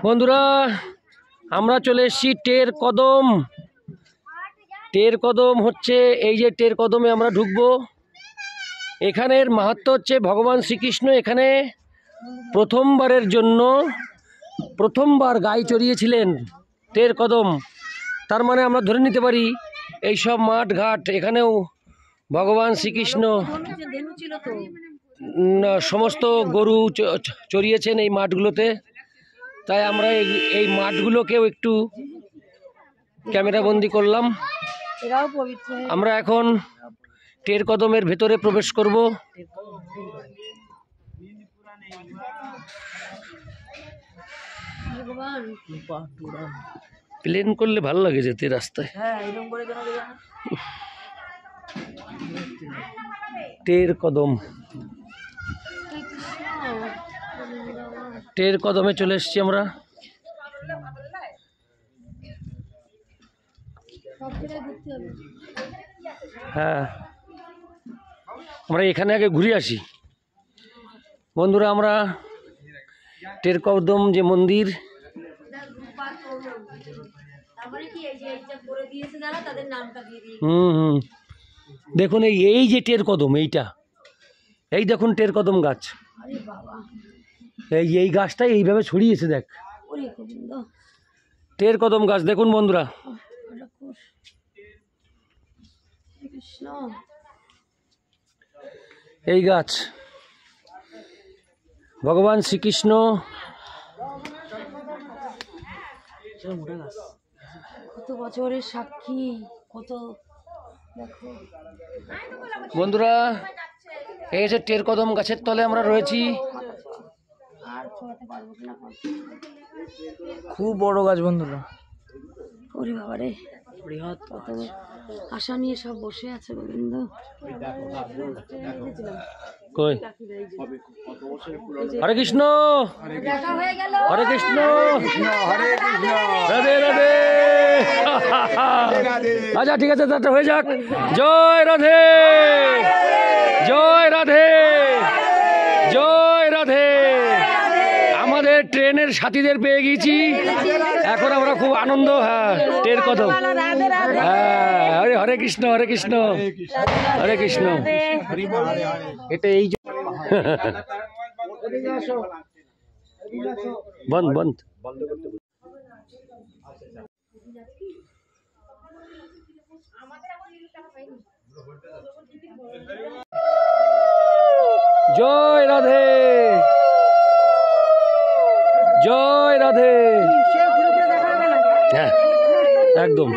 বন্ধুরা আমরা চলে এসেছি টের কদম। টের কদম হচ্ছে এই যে টের কদমে আমরা ঢুকবো। এখানের মাহাত্ম্য হচ্ছে ভগবান শ্রীকৃষ্ণ এখানে প্রথমবার গাই চড়িয়েছিলেন টের কদম। তার মানে আমরা ধরে নিতে পারি এই সব মাঠ ঘাট এখানেও ভগবান শ্রীকৃষ্ণ সমস্ত গরু চড়িয়েছেন এই মাঠগুলোতে। তাই আমরা এই মাঠগুলোকেও একটু ক্যামেরাবন্দি করলাম। আমরা এখন টের কদমের ভেতরে প্রবেশ করব। প্লেন করলে ভালো লাগে যেতে রাস্তায়। টের কদম, টের কদমে চলে এসেছি আমরা। হ্যাঁ, আমরা এখানে আগে ঘুরে আসি। বন্ধুরা আমরা টের কদম যে মন্দির, দেখুন এই যে টের কদম, এই দেখুন টের কদম গাছ, এই গাছটা এইভাবে ছড়িয়েছে। দেখ টের কদম গাছ দেখুন বন্ধুরা। এই গাছ ভগবান শ্রীকৃষ্ণ কত বছরের সাক্ষী, কত দেখো বন্ধুরা। এই যে টের কদম গাছের তলে আমরা রয়েছি। খুব বড় গাছ বন্ধুরা। ওরে বাবারে, কত আশা নিয়ে সব বসে আছে গোবিন্দ। কই হরে কৃষ্ণ, হরে কৃষ্ণ, রাধে রাধে। আচ্ছা ঠিক আছে, তাটা হয়ে যাক। জয় রাধে, জয় রাধে, জয় রাধে। আমাদের ট্রেনের সাথীদের পেয়ে গেছি, এখন আমরা খুব আনন্দ। হ্যাঁ, টের কদম। হ্যাঁ, হরে কৃষ্ণ, হরে কৃষ্ণ, হরে কৃষ্ণ। এটা এই বন্ধ বন্ধ। জয় রাধে, জয় রাধে। হ্যাঁ একদম।